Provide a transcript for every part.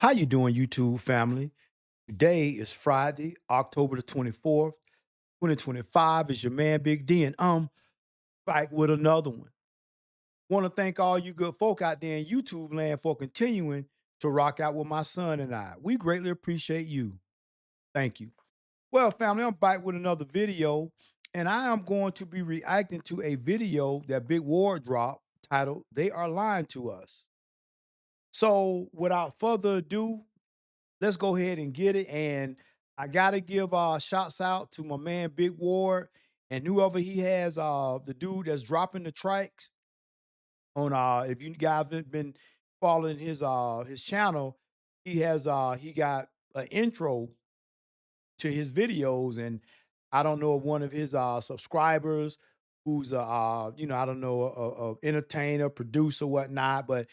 How you doing, YouTube family? Today is Friday, October the 24th, 2025. Is your man Big D, and I'm back with another one. Want to thank all you good folk out there in YouTube land for continuing to rock out with my son and I. We greatly appreciate you. Thank you. Well, family, I'm back with another video, and I am going to be reacting to a video that Big Ward dropped titled "They Are Lying to Us." So, without further ado, let's go ahead and get it. And I gotta give shouts out to my man Big Ward and whoever he has, the dude that's dropping the tracks on if you guys haven't been following his channel, he got an intro to his videos, and I don't know if one of his subscribers who's I don't know, a entertainer, producer, whatnot, but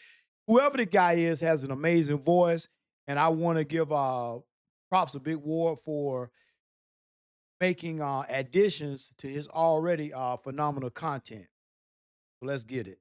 whoever the guy is has an amazing voice, and I want to give props to Big Ward for making additions to his already phenomenal content. So let's get it.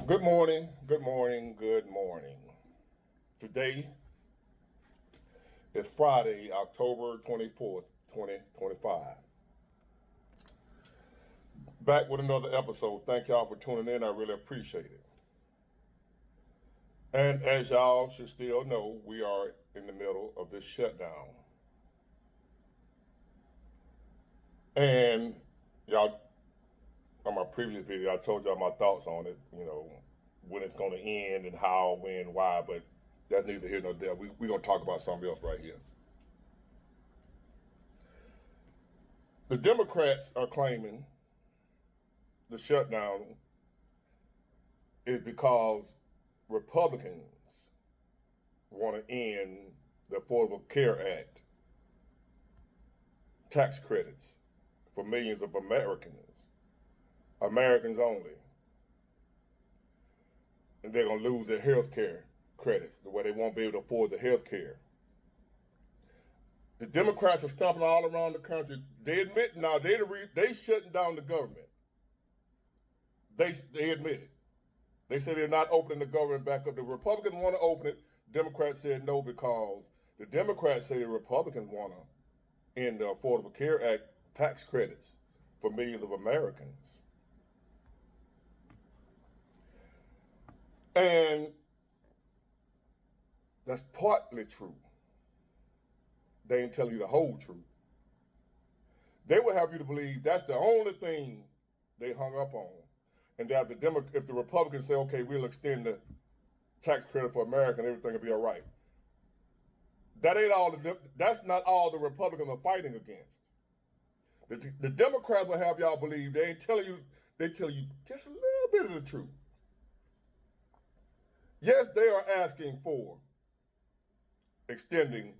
Good morning, good morning, good morning. Today is Friday, October 24th, 2025. Back with another episode. Thank y'all for tuning in. I really appreciate it. And as y'all should still know, we are in the middle of this shutdown. And y'all, on my previous video, I told y'all my thoughts on it, when it's going to end and how, when, why, but that's neither here nor there. We're going to talk about something else right here. The Democrats are claiming the shutdown is because Republicans want to end the Affordable Care Act tax credits for millions of Americans, Americans only. And they're going to lose their health care credits, the way they won't be able to afford the health care. The Democrats are stomping all around the country. They admit now they shutting down the government. They admit it. They say they're not opening the government back up. The Republicans want to open it. Democrats said no because the Democrats say the Republicans want to end the Affordable Care Act tax credits for millions of Americans. And that's partly true. They ain't telling you the whole truth. They would have you to believe that's the only thing they hung up on. And that if the Republicans say, okay, we'll extend the tax credit for America and everything will be all right. That's not all the Republicans are fighting against. The Democrats will have y'all believe they tell you just a little bit of the truth. Yes, they are asking for extending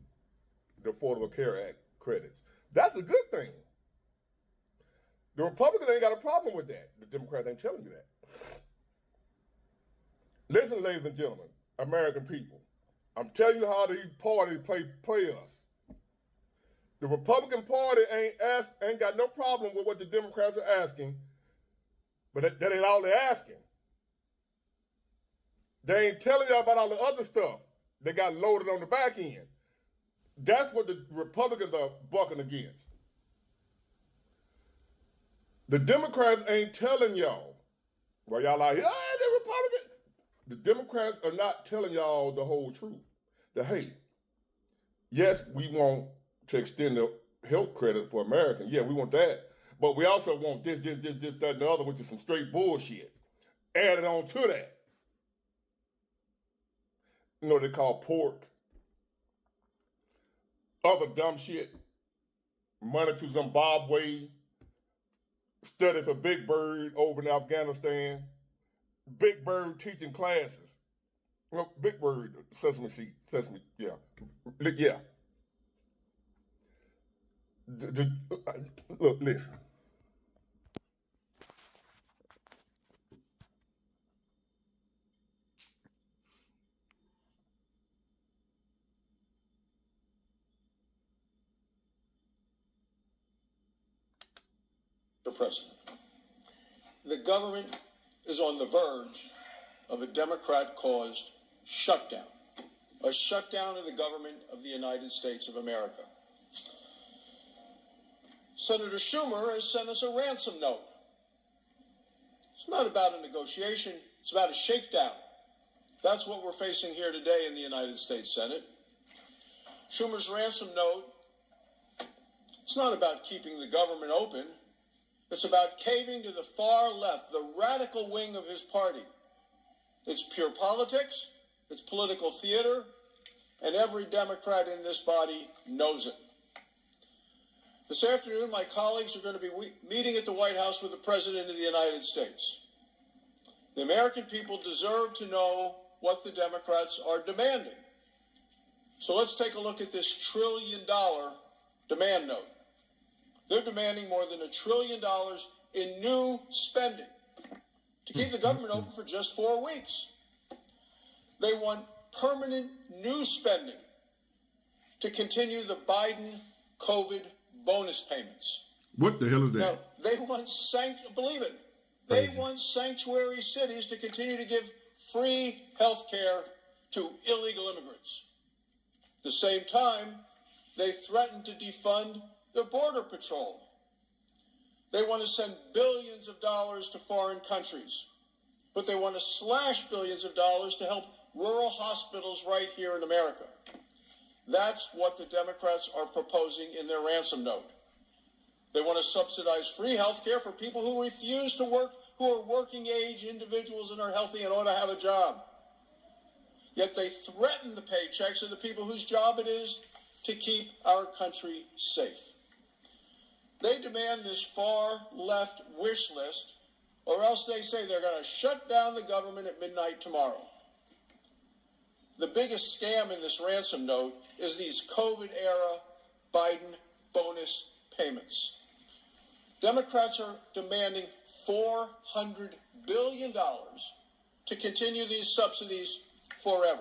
the Affordable Care Act credits. That's a good thing. The Republicans ain't got a problem with that. The Democrats ain't telling you that. Listen, ladies and gentlemen, American people, I'm telling you how these parties play us. The Republican Party ain't got no problem with what the Democrats are asking, but that ain't all they're asking. They ain't telling y'all about all the other stuff that got loaded on the back end. That's what the Republicans are bucking against. The Democrats ain't telling y'all. Well, y'all like, the Republicans. The Democrats are not telling y'all the whole truth. That, hey, yes, we want to extend the health credit for Americans. Yeah, we want that. But we also want this, that, and the other, which is some straight bullshit. Added on to that. They call pork. Other dumb shit. Money to Zimbabwe. Study for Big Bird over in Afghanistan. Big Bird teaching classes. Well, Big Bird, Sesame, yeah. Yeah. Look, listen. Mr. President, the government is on the verge of a Democrat-caused shutdown, a shutdown of the government of the United States of America. Senator Schumer has sent us a ransom note. It's not about a negotiation, it's about a shakedown. That's what we're facing here today in the United States Senate. Schumer's ransom note, it's not about keeping the government open. It's about caving to the far left, the radical wing of his party. It's pure politics, it's political theater, and every Democrat in this body knows it. This afternoon, my colleagues are going to be meeting at the White House with the President of the United States. The American people deserve to know what the Democrats are demanding. So let's take a look at this $1 trillion demand note. They're demanding more than $1 trillion in new spending to keep the government open for just 4 weeks. They want permanent new spending to continue the Biden COVID bonus payments. What the hell is that? Now, they want believe it. They want sanctuary cities to continue to give free health care to illegal immigrants. At the same time, they threaten to defund the Border Patrol. They want to send billions of dollars to foreign countries, but they want to slash billions of dollars to help rural hospitals right here in America. That's what the Democrats are proposing in their ransom note. They want to subsidize free health care for people who refuse to work, who are working age individuals and are healthy and ought to have a job. Yet they threaten the paychecks of the people whose job it is to keep our country safe. They demand this far left wish list, or else they say they're going to shut down the government at midnight tomorrow. The biggest scam in this ransom note is these COVID-era Biden bonus payments. Democrats are demanding $400 billion to continue these subsidies forever.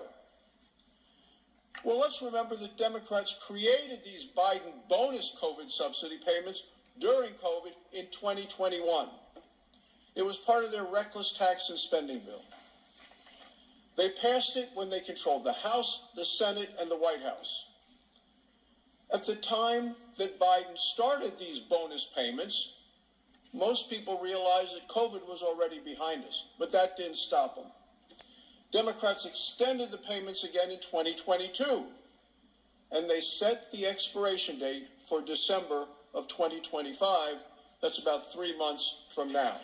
Well, let's remember that Democrats created these Biden bonus COVID subsidy payments during COVID in 2021. It was part of their reckless tax and spending bill. They passed it when they controlled the House, the Senate, and the White House. At the time that Biden started these bonus payments, most people realized that COVID was already behind us, but that didn't stop them. Democrats extended the payments again in 2022, and they set the expiration date for December of 2025. That's about 3 months from now.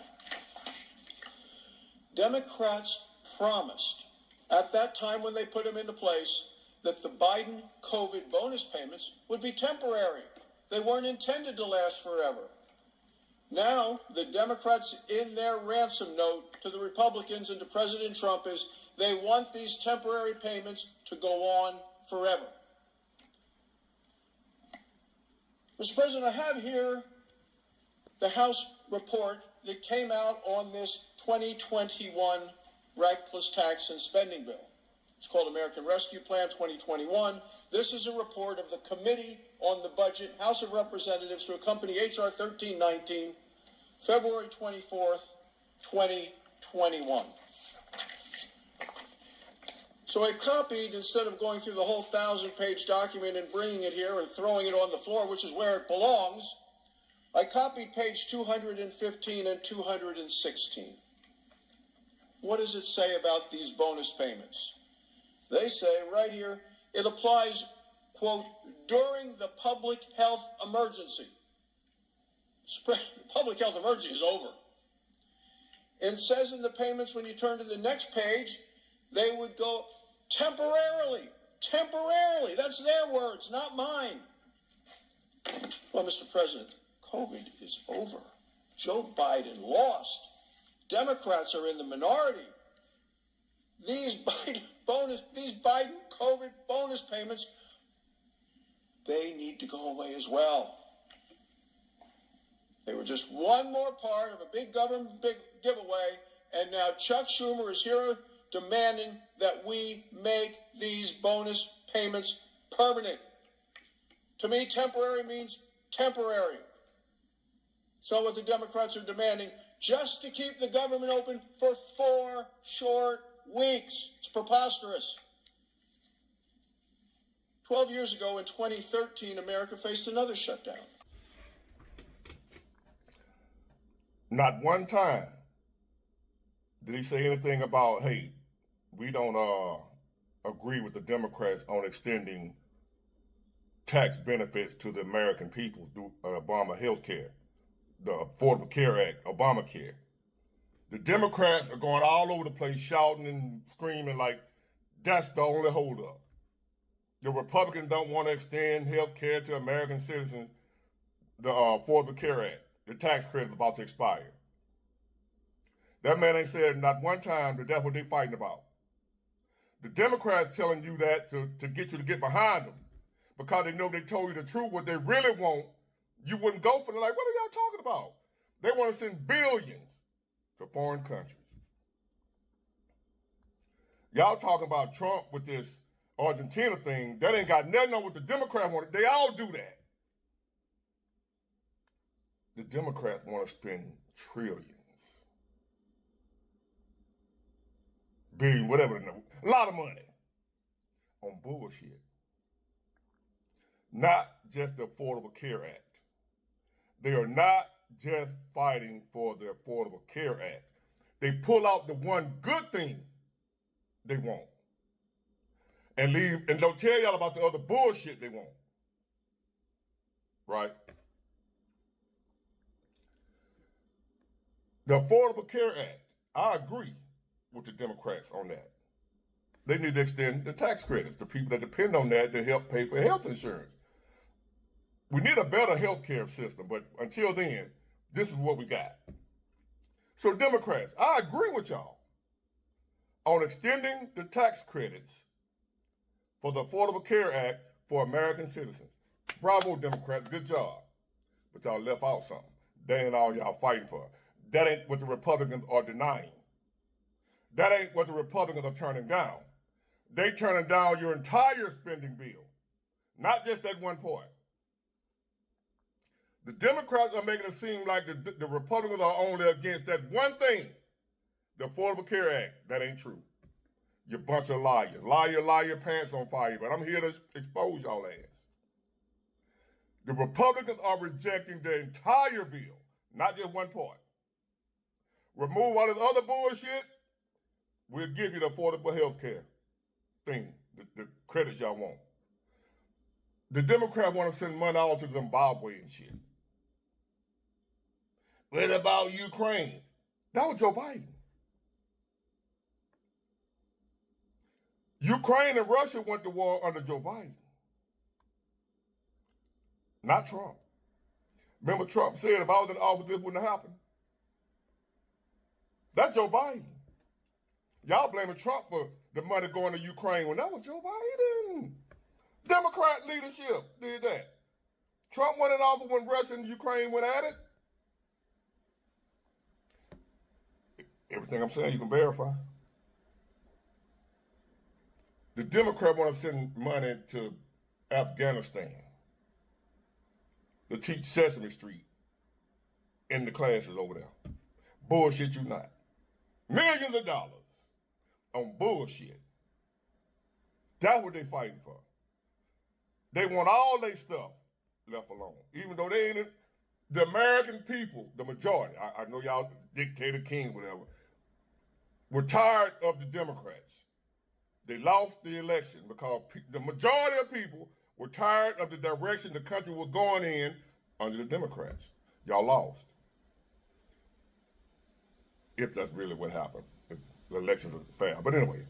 Democrats promised at that time when they put them into place that the Biden COVID bonus payments would be temporary. They weren't intended to last forever. Now, the Democrats in their ransom note to the Republicans and to President Trump is they want these temporary payments to go on forever. Mr. President, I have here the House report that came out on this 2021 reckless tax and spending bill. It's called American Rescue Plan 2021. This is a report of the Committee on the Budget, House of Representatives, to accompany H.R. 1319, February 24th, 2021. So I copied, instead of going through the whole 1,000-page document and bringing it here and throwing it on the floor, which is where it belongs, I copied page 215 and 216. What does it say about these bonus payments? They say right here, it applies, quote, during the public health emergency. The public health emergency is over. It says in the payments, when you turn to the next page, they would go temporarily. Temporarily. That's their words, not mine. Well, Mr. President, COVID is over. Joe Biden lost. Democrats are in the minority. These Biden COVID bonus payments, they need to go away as well. They were just one more part of a big government giveaway, and now Chuck Schumer is here demanding that we make these bonus payments permanent. To me, temporary means temporary. So what the Democrats are demanding, just to keep the government open for 4 short weeks. It's preposterous. 12 years ago in 2013, America faced another shutdown. Not one time did he say anything about, hey, we don't agree with the Democrats on extending tax benefits to the American people through Obama health care, the Affordable Care Act, Obamacare. The Democrats are going all over the place shouting and screaming like that's the only holdup. The Republicans don't want to extend health care to American citizens, the Affordable Care Act. The tax credit is about to expire. That man ain't said not one time that that's what they're fighting about. The Democrats telling you that to get you to get behind them because they know they told you the truth. What they really want, you wouldn't go for. They're like, what are y'all talking about? They want to send billions to foreign countries. Y'all talking about Trump with this Argentina thing. That ain't got nothing on what the Democrats want. They all do that. The Democrats want to spend trillions. Billion, whatever, a lot of money on bullshit. Not just the Affordable Care Act. They are not just fighting for the Affordable Care Act. They pull out the one good thing they want and leave, and don't tell y'all about the other bullshit they want. Right? The Affordable Care Act, I agree with the Democrats on that. They need to extend the tax credits to people that depend on that to help pay for health insurance. We need a better health care system, but until then, this is what we got. So Democrats, I agree with y'all on extending the tax credits for the Affordable Care Act for American citizens. Bravo, Democrats, good job. But y'all left out something. That ain't all y'all fighting for. That ain't what the Republicans are denying. That ain't what the Republicans are turning down. They turning down your entire spending bill, not just that one part. The Democrats are making it seem like the Republicans are only against that one thing, the Affordable Care Act. That ain't true. You bunch of liars. Lie your pants on fire, but I'm here to expose y'all ass. The Republicans are rejecting the entire bill, not just one part. Remove all this other bullshit, we'll give you the affordable health care thing, the credits y'all want. The Democrats want to send money all to Zimbabwe and shit. What about Ukraine? That was Joe Biden. Ukraine and Russia went to war under Joe Biden, not Trump. Remember Trump said if I was in office, this wouldn't have happened. That's Joe Biden. Y'all blaming Trump for the money going to Ukraine when that was Joe Biden. Democrat leadership did that. Trump went in office when Russia and Ukraine went at it. Everything I'm saying you can verify. The Democrats want to send money to Afghanistan to teach Sesame Street in the classes over there. Bullshit you not. Millions of dollars on bullshit. That's what they fighting for. They want all their stuff left alone, even though they ain't the American people, the majority. I know y'all dictator king, whatever. We're tired of the Democrats. They lost the election because the majority of people were tired of the direction the country was going in under the Democrats. Y'all lost. If that's really what happened. If the elections are fair. But anyway.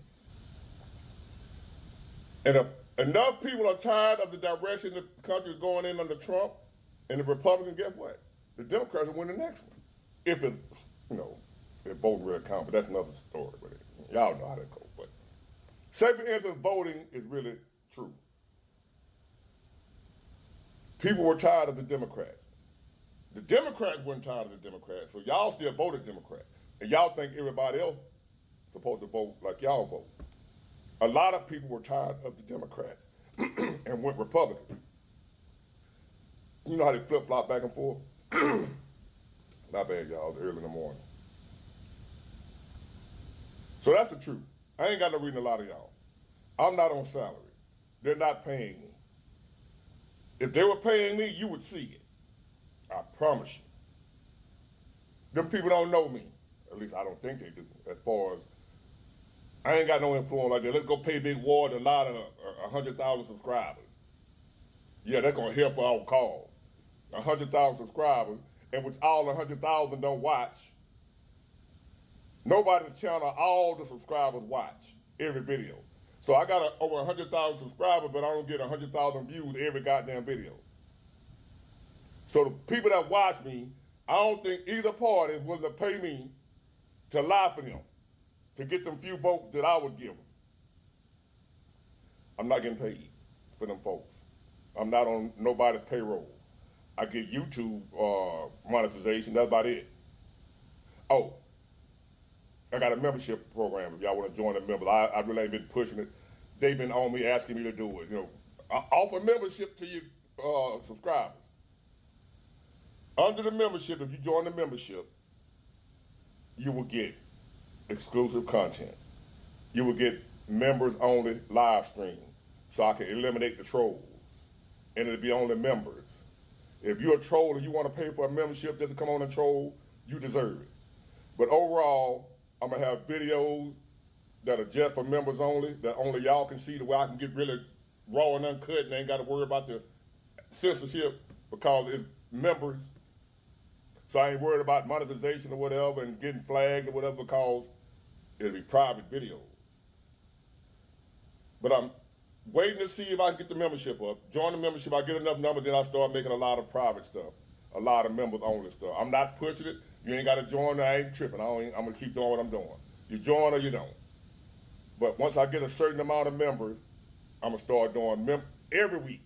And if enough people are tired of the direction the country is going in under Trump and the Republicans, guess what? The Democrats will win the next one. If it, if voting really counts, but that's another story. But y'all know how that goes. But say for instance, voting is really true. People were tired of the Democrats. The Democrats weren't tired of the Democrats, so y'all still voted Democrat. And y'all think everybody else supposed to vote like y'all vote. A lot of people were tired of the Democrats and went Republican. You know how they flip-flop back and forth? My bad, y'all. It's early in the morning. So that's the truth. I ain't got no reading a lot of y'all. I'm not on salary. They're not paying me. If they were paying me, you would see it. I promise you. Them people don't know me. At least I don't think they do. As far as I ain't got no influence like that. Let's go pay Big Ward a lot of 100,000 subscribers. Yeah, that's gonna help our cause. 100,000 subscribers, and which all 100,000 don't watch. Nobody in the channel, all the subscribers watch every video. So I got over 100,000 subscribers, but I don't get 100,000 views every goddamn video. So the people that watch me, I don't think either party is willing to pay me to lie for them, to get them few votes that I would give them. I'm not getting paid for them folks. I'm not on nobody's payroll. I get YouTube monetization, that's about it. Oh, I got a membership program if y'all want to join the members. I really ain't been pushing it. They've been on me asking me to do it. You know, I offer membership to your subscribers. Under the membership, if you join the membership, you will get exclusive content. You will get members only live stream, so I can eliminate the trolls, and it'll be only members. If you're a troll and you want to pay for a membership just to come on and troll, you deserve it. But overall, I'm gonna have videos that are just for members only, that only y'all can see, the way I can get really raw and uncut and ain't got to worry about the censorship because it's members. So I ain't worried about monetization or whatever and getting flagged or whatever because it'll be private videos. But I'm waiting to see if I can get the membership up. Join the membership, I get enough numbers, then I start making a lot of private stuff, a lot of members only stuff. I'm not pushing it. You ain't got to join, I ain't tripping. I'm going to keep doing what I'm doing. You join or you don't. But once I get a certain amount of members, I'm going to start doing every week,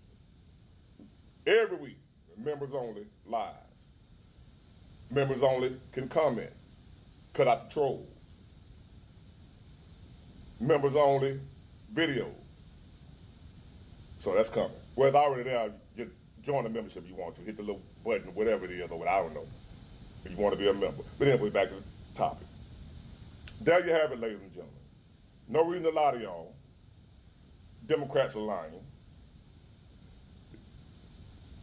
members only live. Members only can comment, cut out the trolls. Members only videos. So that's coming. Well, it's already there. Just join the membership if you want to. Hit the little button or whatever it is, or I don't know. If you want to be a member. But anyway, back to the topic. There you have it, ladies and gentlemen. No reason to lie to y'all. Democrats are lying.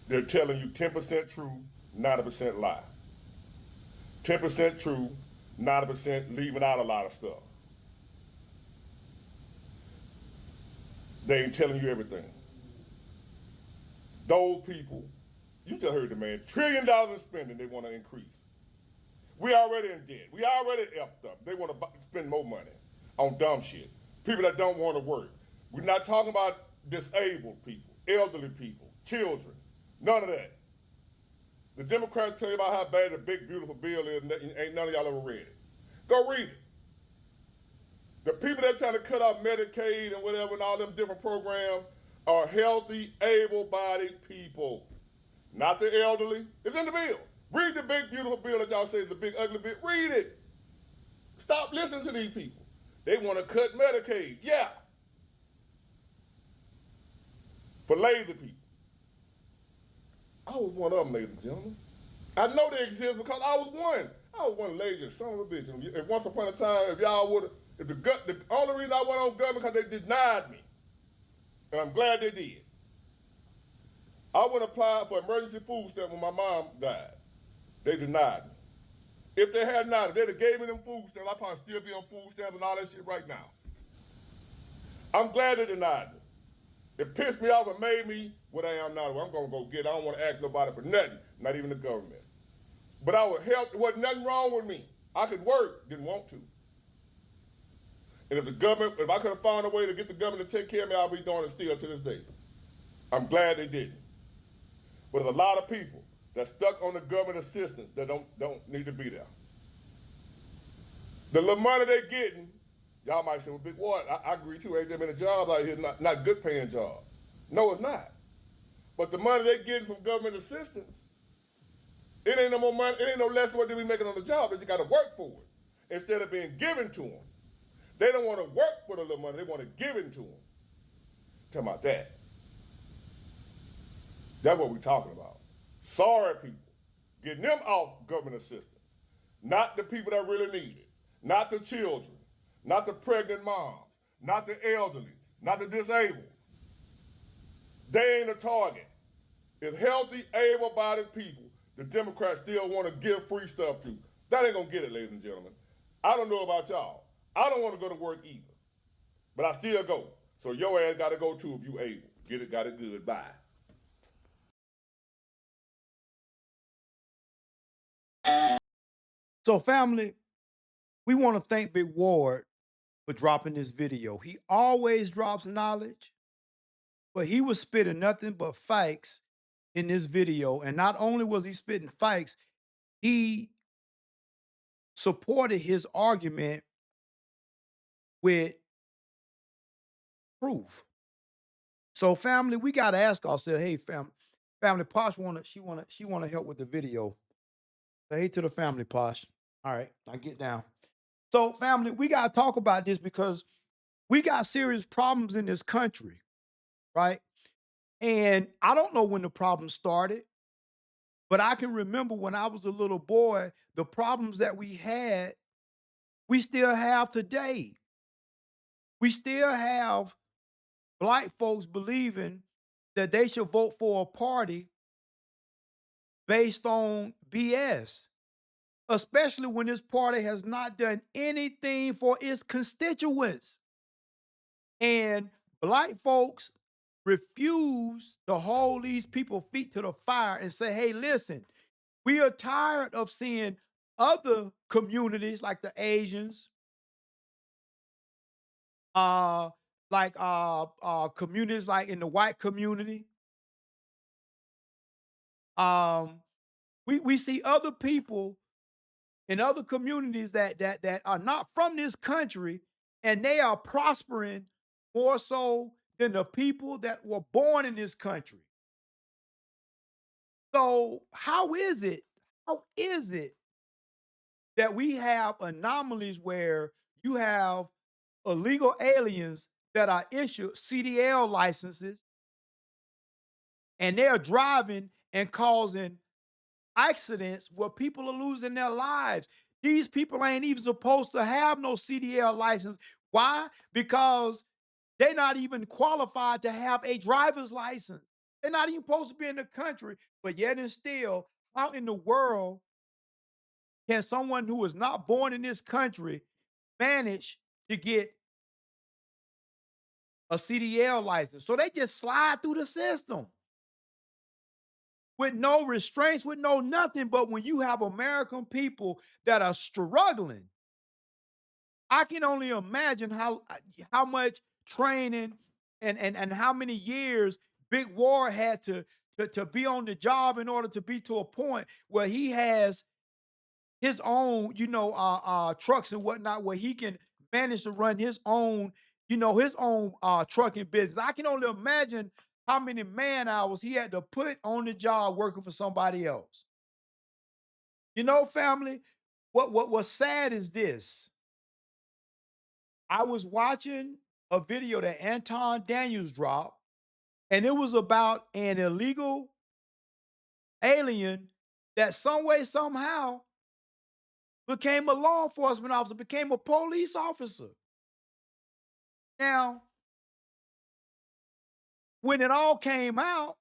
They're telling you 10% true, 90% lie. 10% true, 90% leaving out a lot of stuff. They ain't telling you everything. Those people, you just heard the man, $1 trillion in spending they want to increase. We already in debt. We already effed up. They want to spend more money on dumb shit. People that don't want to work. We're not talking about disabled people, elderly people, children, none of that. The Democrats tell you about how bad the big, beautiful bill is, and ain't none of y'all ever read it. Go read it. The people that trying to cut off Medicaid and whatever and all them different programs are healthy, able-bodied people. Not the elderly. It's in the bill. Read the big, beautiful bill that y'all say is the big, ugly bill. Read it. Stop listening to these people. They want to cut Medicaid. Yeah. For lazy people. I was one of them, ladies and gentlemen. I know they exist because I was one. I was one lazy son of a bitch. And once upon a time, if y'all would have, the only reason I went on government because they denied me. And I'm glad they did. I went and applied for emergency food stamps when my mom died. They denied me. If they had not, if they'd have gave me them food stamps, I'd probably still be on food stamps and all that shit right now. I'm glad they denied me. It pissed me off and made me what I am now. I'm going to go get it. I don't want to ask nobody for nothing, not even the government. But I was healthy. There wasn't nothing wrong with me. I could work, didn't want to. And if the government, if I could have found a way to get the government to take care of me, I'll be doing it still to this day. I'm glad they didn't. But there's a lot of people that's stuck on the government assistance that don't need to be there. The little money they're getting, y'all might say, well, big what? I agree too. Ain't there many jobs out here, not good paying jobs. No, it's not. But the money they're getting from government assistance, it ain't no more money, it ain't no less what they be making on the job. They just got to work for it instead of being given to them. They don't want to work for the little money. They want to give it to them. Talking about that. That's what we're talking about. Sorry, people. Getting them off government assistance. Not the people that really need it. Not the children. Not the pregnant moms. Not the elderly. Not the disabled. They ain't a target. It's healthy, able-bodied people the Democrats still want to give free stuff to. That ain't gonna get it, ladies and gentlemen. I don't know about y'all. I don't want to go to work either. But I still go. So your ass gotta go too if you able. Get it, got it good. Bye. So, family, we want to thank Big Ward for dropping this video. He always drops knowledge, but he was spitting nothing but facts in this video. And not only was he spitting facts, he supported his argument with proof. So, family, we gotta ask ourselves, hey, family, Posh wanna help with the video. Say hey to the family, Posh. All right, now get down. So, family, we gotta talk about this because we got serious problems in this country, right? And I don't know when the problem started, but I can remember when I was a little boy, the problems that we had, we still have today. We still have black folks believing that they should vote for a party based on BS, especially when this party has not done anything for its constituents. And black folks refuse to hold these people feet to the fire and say, hey, listen, we are tired of seeing other communities like the Asians, communities like in the white community. We see other people in other communities that are not from this country, and they are prospering more so than the people that were born in this country. So how is it that we have anomalies where you have illegal aliens that are issued CDL licenses and they're driving and causing accidents where people are losing their lives? These people ain't even supposed to have no CDL license. Why? Because they're not even qualified to have a driver's license. They're not even supposed to be in the country, but yet and still, how in the world can someone who is not born in this country manage to get a CDL license? So they just slide through the system with no restraints, with no nothing. But when you have American people that are struggling, I can only imagine how much training and how many years Big War had to be on the job in order to be to a point where he has his own, trucks and whatnot, where he can manage to run his own, trucking business. I can only imagine how many man hours he had to put on the job working for somebody else. Family, what's sad is this. I was watching a video that Anton Daniels dropped, and it was about an illegal alien that some way, somehow became a law enforcement officer, became a police officer. Now, when it all came out,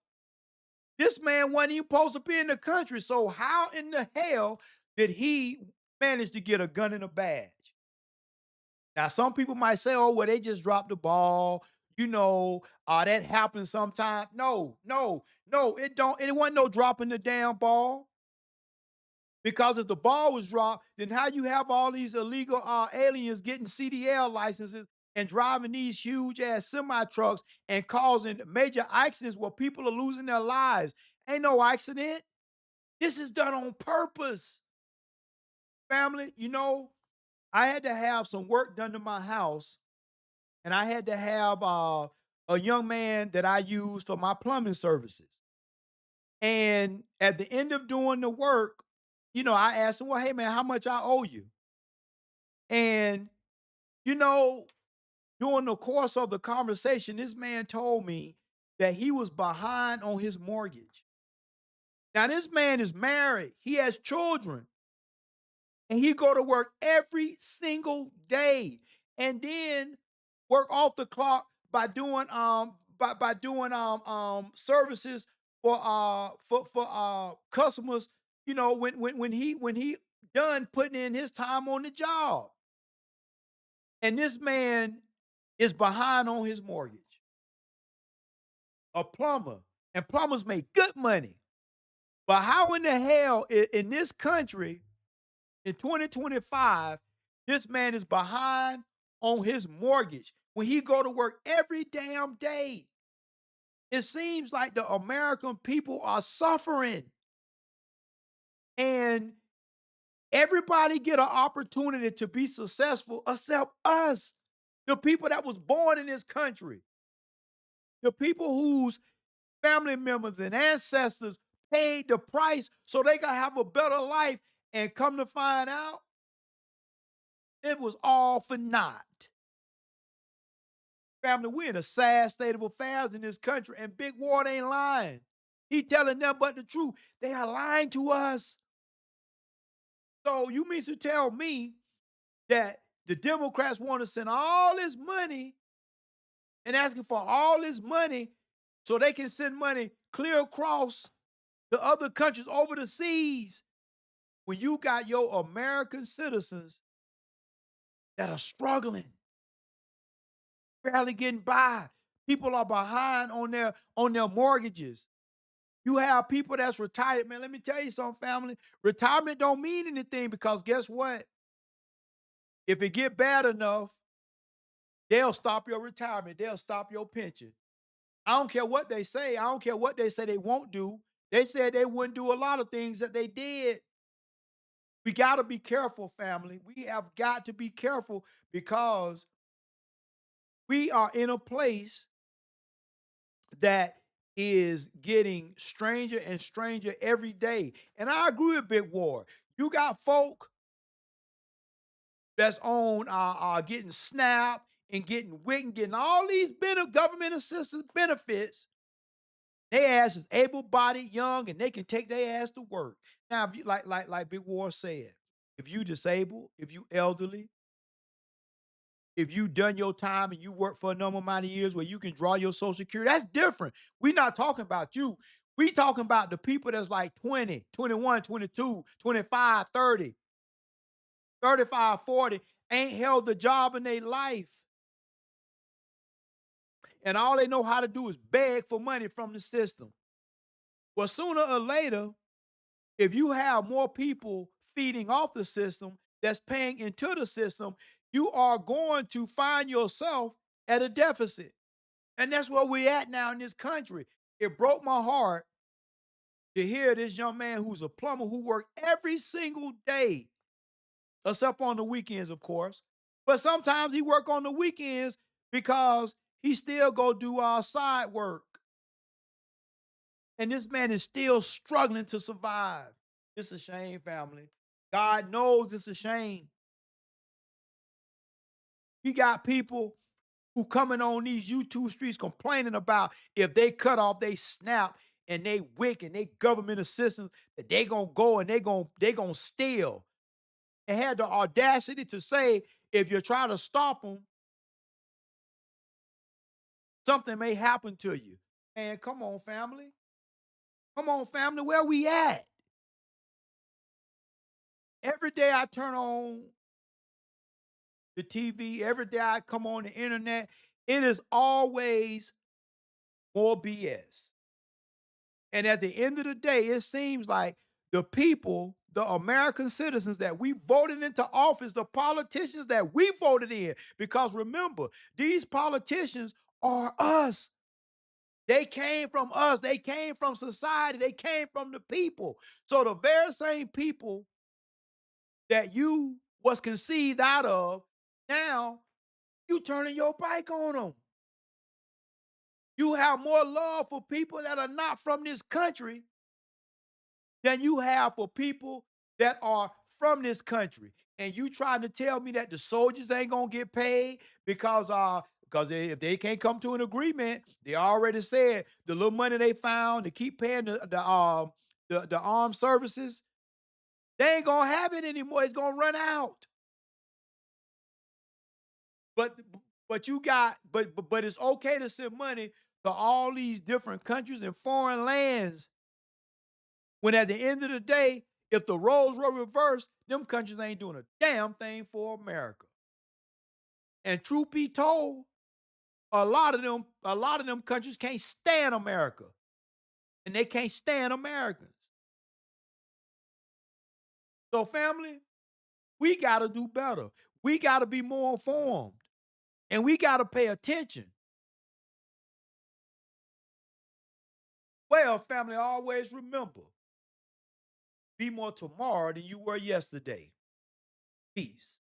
this man wasn't even supposed to be in the country. So how in the hell did he manage to get a gun and a badge? Now, some people might say, oh, well, they just dropped the ball. That happens sometimes. No, it wasn't no dropping the damn ball. Because if the ball was dropped, then how you have all these illegal aliens getting CDL licenses and driving these huge ass semi trucks and causing major accidents where people are losing their lives? Ain't no accident. This is done on purpose. Family, I had to have some work done to my house, and I had to have a young man that I use for my plumbing services. And at the end of doing the work, I asked him, well, hey man, how much I owe you? And, during the course of the conversation, this man told me that he was behind on his mortgage. Now, this man is married. He has children. And he go to work every single day and then work off the clock by doing services for customers, you know, when he done putting in his time on the job. And this man is behind on his mortgage. A plumber. And plumbers make good money. But how in the hell in this country in 2025, this man is behind on his mortgage when he go to work every damn day? It seems like the American people are suffering. And everybody get an opportunity to be successful except us, the people that was born in this country, the people whose family members and ancestors paid the price so they could have a better life. And come to find out, it was all for naught. Family, we're in a sad state of affairs in this country, and Big Ward ain't lying. He telling them but the truth. They are lying to us. So you mean to tell me that the Democrats want to send all this money and asking for all this money so they can send money clear across to other countries over the seas when you got your American citizens that are struggling, barely getting by? People are behind on their mortgages. You have people that's retired, man. Let me tell you something, family. Retirement don't mean anything because guess what? If it get bad enough, they'll stop your retirement. They'll stop your pension. I don't care what they say. I don't care what they say they won't do. They said they wouldn't do a lot of things that they did. We got to be careful, family. We have got to be careful because we are in a place that is getting stranger and stranger every day. And I agree with Big Ward. You got folk that's on getting SNAP and getting WIC and getting all these government assistance benefits. They ass is able-bodied, young, and they can take their ass to work. Now, if you like Big Ward said, if you disabled, if you elderly, if you done your time and you work for a number amount of years where you can draw your Social Security, that's different. We're not talking about you. We talking about the people that's like 20, 21, 22, 25, 30, 35, 40, ain't held a job in their life. And all they know how to do is beg for money from the system. Well, sooner or later, if you have more people feeding off the system that's paying into the system, you are going to find yourself at a deficit. And that's where we're at now in this country. It broke my heart to hear this young man who's a plumber who worked every single day, except on the weekends, of course. But sometimes he work on the weekends because he still go do side work. And this man is still struggling to survive. It's a shame, family. God knows it's a shame. You got people who coming on these YouTube streets complaining about if they cut off they SNAP and they WIC and they government assistance, that they gonna go and they gonna steal. And had the audacity to say, if you try to stop them, something may happen to you. And come on, family. Come on, family, where we at? Every day I turn on the TV, every day I come on the internet, it is always more BS. And at the end of the day, it seems like the people, the American citizens that we voted into office, the politicians that we voted in, because remember, these politicians are us. They came from us. They came from society. They came from the people. So the very same people that you was conceived out of, now you turning your bike on them. You have more love for people that are not from this country than you have for people that are from this country. And you trying to tell me that the soldiers ain't gonna get paid because if they can't come to an agreement, they already said the little money they found to keep paying the armed services, they ain't gonna have it anymore. It's gonna run out. But but it's okay to send money to all these different countries and foreign lands when at the end of the day, if the roles were reversed, them countries ain't doing a damn thing for America. And truth be told, a lot of them countries can't stand America. And they can't stand Americans. So, family, we gotta do better. We gotta be more informed. And we gotta pay attention. Well, family, always remember, be more tomorrow than you were yesterday. Peace.